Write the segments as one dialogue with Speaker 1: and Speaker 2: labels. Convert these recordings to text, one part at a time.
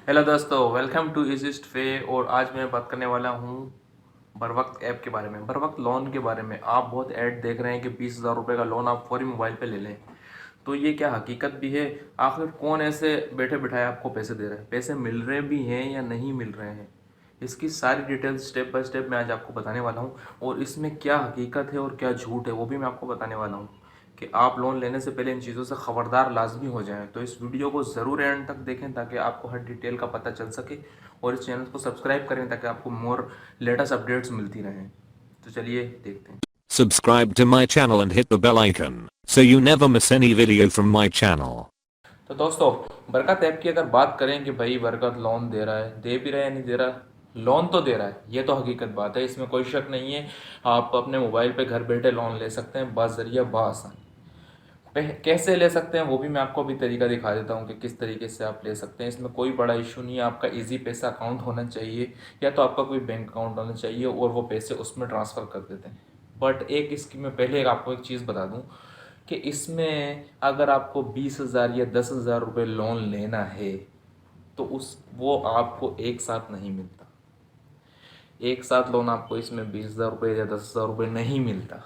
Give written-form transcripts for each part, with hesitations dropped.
Speaker 1: Hello दोस्तों, welcome to exist फे। और आज मैं बात करने वाला हूँ बरवक्त ऐप के बारे में, बरवक्त लोन के बारे में। आप बहुत ऐड देख रहे हैं कि 20,000 रुपये का लोन आप फौरी मोबाइल पे ले लें, तो ये क्या हकीकत भी है? आखिर कौन ऐसे बैठे बिठाए आपको पैसे दे रहा है? पैसे मिल रहे भी हैं या नहीं मिल रहे हैं? इसकी सारी डिटेल्स स्टेप बाय स्टेप मैं आज आपको बताने वाला हूँ। और इसमें क्या हकीकत है और क्या झूठ है वो भी मैं आपको बताने वाला हूँ, कि आप लोन लेने से पहले इन चीज़ों से ख़बरदार लाजमी हो जाएं। तो इस वीडियो को ज़रूर एंड तक देखें ताकि आपको हर डिटेल का पता चल सके, और इस चैनल को सब्सक्राइब करें ताकि आपको मोर लेटेस्ट अपडेट्स मिलती रहें। तो चलिए देखते हैं।
Speaker 2: Subscribe to my channel and hit the bell icon so you never miss any video from my channel.
Speaker 1: तो दोस्तों, बरकत ऐप की अगर बात करें कि भाई बरकत लोन दे रहा है, दे भी रहा है या नहीं दे रहा, लोन तो दे रहा है, ये तो हकीकत बात है, इसमें कोई शक नहीं है। आप अपने मोबाइल पे घर बैठे लोन ले सकते हैं बाज़रिया बाआसानी। कैसे ले सकते हैं वो भी मैं आपको अभी तरीका दिखा देता हूँ कि किस तरीके से आप ले सकते हैं। इसमें कोई बड़ा इशू नहीं है। आपका इजी पैसा अकाउंट होना चाहिए, या तो आपका कोई बैंक अकाउंट होना चाहिए और वो पैसे उसमें ट्रांसफ़र कर देते हैं। बट एक इसकी मैं पहले आपको एक चीज़ बता दूँ कि इसमें अगर आपको 20,000 या 10,000 रुपये लोन लेना है तो वो आपको एक साथ नहीं मिलता। एक साथ लोन आपको इसमें 20,000 रुपये या 10,000 रुपये नहीं मिलता।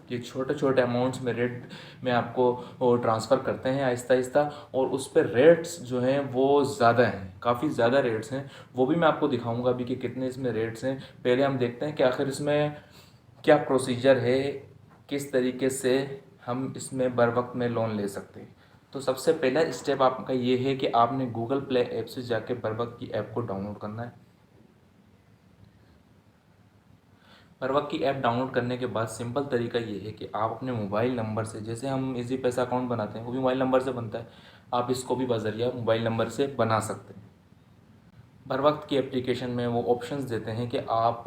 Speaker 1: ये छोटे छोटे अमाउंट्स में रेट में आपको वो ट्रांसफ़र करते हैं आहिस्ता आहिस्ता, और उस पर रेट्स जो हैं वो ज़्यादा हैं, काफ़ी ज़्यादा रेट्स हैं। वो भी मैं आपको दिखाऊंगा अभी कि कितने इसमें रेट्स हैं। पहले हम देखते हैं कि आखिर इसमें क्या प्रोसीजर है, किस तरीके से हम इसमें बर वक्त में लोन ले सकते हैं। तो सबसे पहला स्टेप आपका ये है कि आपने गूगल प्ले ऐप से जाके बर वक्त की ऐप को डाउनलोड करना है। परवक की ऐप डाउनलोड करने के बाद सिंपल तरीका ये है कि आप अपने मोबाइल नंबर से, जैसे हम इजी पैसा अकाउंट बनाते हैं वो भी मोबाइल नंबर से बनता है, आप इसको भी बजरिया मोबाइल नंबर से बना सकते हैं। बरवक्त की एप्लीकेशन में वो ऑप्शंस देते हैं कि आप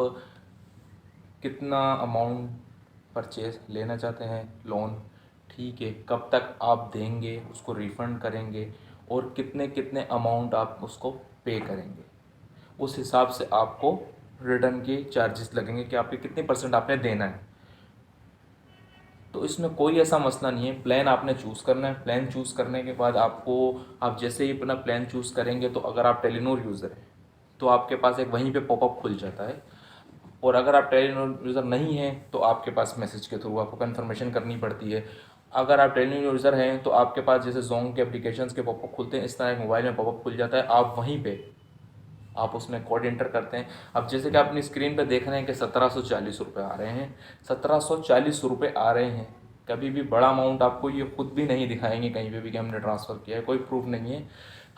Speaker 1: कितना अमाउंट परचेज लेना चाहते हैं लोन, ठीक है, कब तक आप देंगे, उसको रिफ़ंड करेंगे, और कितने कितने अमाउंट आप उसको पे करेंगे। उस हिसाब से आपको रिटर्न के चार्जेस लगेंगे कि आपके कितने परसेंट आपने देना है। तो इसमें कोई ऐसा मसला नहीं है। प्लान आपने चूज़ करना है। प्लान चूज़ करने के बाद आप जैसे ही अपना प्लान चूज़ करेंगे, तो अगर आप टेलीनॉर यूज़र हैं तो आपके पास एक वहीं पे पॉपअप खुल जाता है, और अगर आप टेलीनॉर यूज़र नहीं हैं तो आपके पास मैसेज के थ्रू आपको कन्फर्मेशन करनी पड़ती है। अगर आप टेलीनॉर यूज़र हैं तो आपके पास जैसे जोंग के एप्लीकेशंस के पॉपअप खुलते हैं, इस तरह एक मोबाइल में पॉपअप खुल जाता है। आप वहीं पे आप उसमें कोड इंटर करते हैं। अब जैसे कि आप अपनी स्क्रीन पे देख रहे हैं कि 1740 रुपये आ रहे हैं, 1740 रुपये आ रहे हैं। कभी भी बड़ा अमाउंट आपको ये खुद भी नहीं दिखाएंगे कहीं पे भी कि हमने ट्रांसफ़र किया है, कोई प्रूफ नहीं है।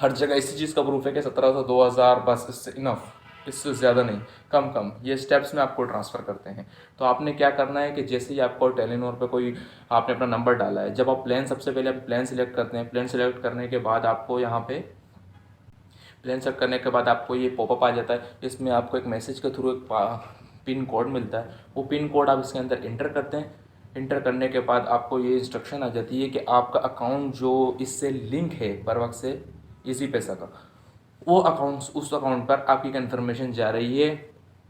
Speaker 1: हर जगह इसी चीज़ का प्रूफ है कि 1700, 2000, बस इससे इनफ, इससे ज़्यादा नहीं, कम कम ये स्टेप्स में आपको ट्रांसफ़र करते हैं। तो आपने क्या करना है कि जैसे ही आपको टेलीनॉर पे कोई आपने अपना नंबर डाला है, जब आप प्लान, सबसे पहले आप प्लान सेलेक्ट करते हैं। प्लान सेलेक्ट करने के बाद आपको यहाँ पे प्लान सेट करने के बाद आपको ये पॉपअप आ जाता है। इसमें आपको एक मैसेज के थ्रू एक पिन कोड मिलता है। वो पिन कोड आप इसके अंदर इंटर करते हैं। इंटर करने के बाद आपको ये इंस्ट्रक्शन आ जाती है कि आपका अकाउंट जो इससे लिंक है बर वक्त से, इजी पैसा का, वो अकाउंट, उस अकाउंट पर आपकी कन्फर्मेशन जा रही है,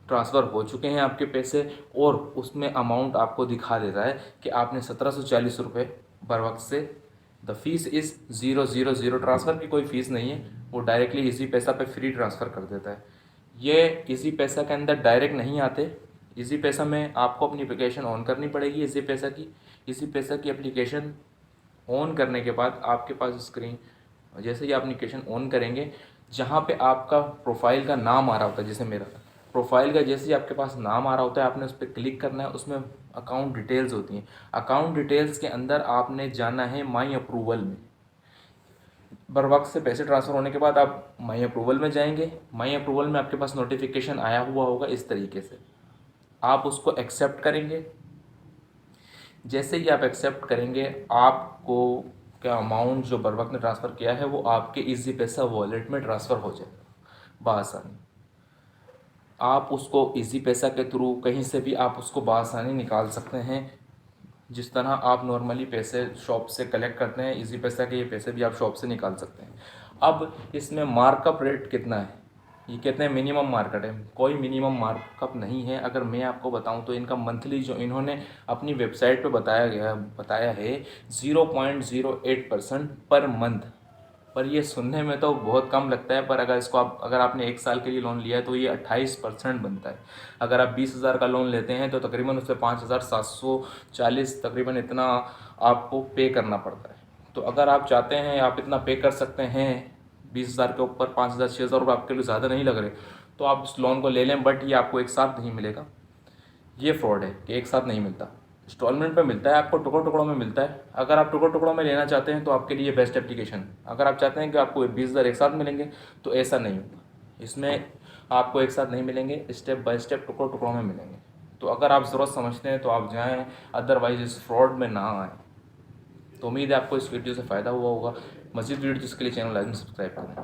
Speaker 1: ट्रांसफ़र हो चुके हैं आपके पैसे, और उसमें अमाउंट आपको दिखा देता है कि आपने 1740 रुपये बर वक्त से, द फीस इज़ 000, ट्रांसफ़र की कोई फ़ीस नहीं है, वो डायरेक्टली इजी पैसा पे फ्री ट्रांसफ़र कर देता है। ये इजी पैसा के अंदर डायरेक्ट नहीं आते। इजी पैसा में आपको अपनी एप्लीकेशन ऑन करनी पड़ेगी इजी पैसा की। इजी पैसा की एप्लीकेशन ऑन करने के बाद आपके पास स्क्रीन, जैसे ही आप एप्लीकेशन ऑन करेंगे, जहाँ पे आपका प्रोफाइल का नाम आ रहा होता है, जैसे मेरा प्रोफाइल का जैसे ही आपके पास नाम आ रहा होता है, आपने उस पर क्लिक करना है। उसमें अकाउंट डिटेल्स होती हैं। अकाउंट डिटेल्स के अंदर आपने जाना है माई अप्रूवल में। बर वक्त से पैसे ट्रांसफ़र होने के बाद आप माई अप्रूवल में जाएंगे। माई अप्रूवल में आपके पास नोटिफिकेशन आया हुआ होगा इस तरीके से, आप उसको एक्सेप्ट करेंगे। जैसे ही आप एक्सेप्ट करेंगे, आपको क्या अमाउंट जो बर वक्त ने ट्रांसफ़र किया है वो आपके इजी पैसा वॉलेट में ट्रांसफ़र हो जाएगा बआसानी। आप उसको इजी पैसा के थ्रू कहीं से भी आप उसको बआसानी निकाल सकते हैं। जिस तरह आप नॉर्मली पैसे शॉप से कलेक्ट करते हैं, इजी पैसा के ये पैसे भी आप शॉप से निकाल सकते हैं। अब इसमें मार्कअप रेट कितना है, ये कहते हैं मिनिमम मार्केट है, कोई मिनिमम मार्कअप नहीं है। अगर मैं आपको बताऊं तो इनका मंथली जो इन्होंने अपनी वेबसाइट पे बताया है 0.08% पर मंथ। पर ये सुनने में तो बहुत कम लगता है, पर अगर आपने 1 साल के लिए लोन लिया है तो ये 28% बनता है। अगर आप 20,000 का लोन लेते हैं तो तकरीबन उस पर 5,740 तकरीबन इतना आपको पे करना पड़ता है। तो अगर आप चाहते हैं आप इतना पे कर सकते हैं, 20,000 के ऊपर 5,000 6,000 रुपये आपके लिए ज़्यादा नहीं लग रहे, तो आप इस लोन को ले लें। बट ये आपको एक साथ नहीं मिलेगा, ये फ्रॉड है कि एक साथ नहीं मिलता, इंस्टॉलमेंट पे मिलता है, आपको टुकड़ों टुकड़ों में मिलता है। अगर आप टुकड़ों टुकड़ों में लेना चाहते हैं तो आपके लिए बेस्ट एप्लीकेशन है। अगर आप चाहते हैं कि आपको 20,000 एक साथ मिलेंगे तो ऐसा नहीं होगा, इसमें आपको एक साथ नहीं मिलेंगे, स्टेप बाय स्टेप टुकड़ों टुकड़ों में मिलेंगे। तो अगर आप ज़रूरत समझते हैं तो आप जाएँ, अदरवाइज इस फ्रॉड में ना आएँ। तो उम्मीद है आपको इस वीडियो से फ़ायदा हुआ होगा। मज़ीद वीडियो जिसके लिए चैनल लाइक सब्सक्राइब करें।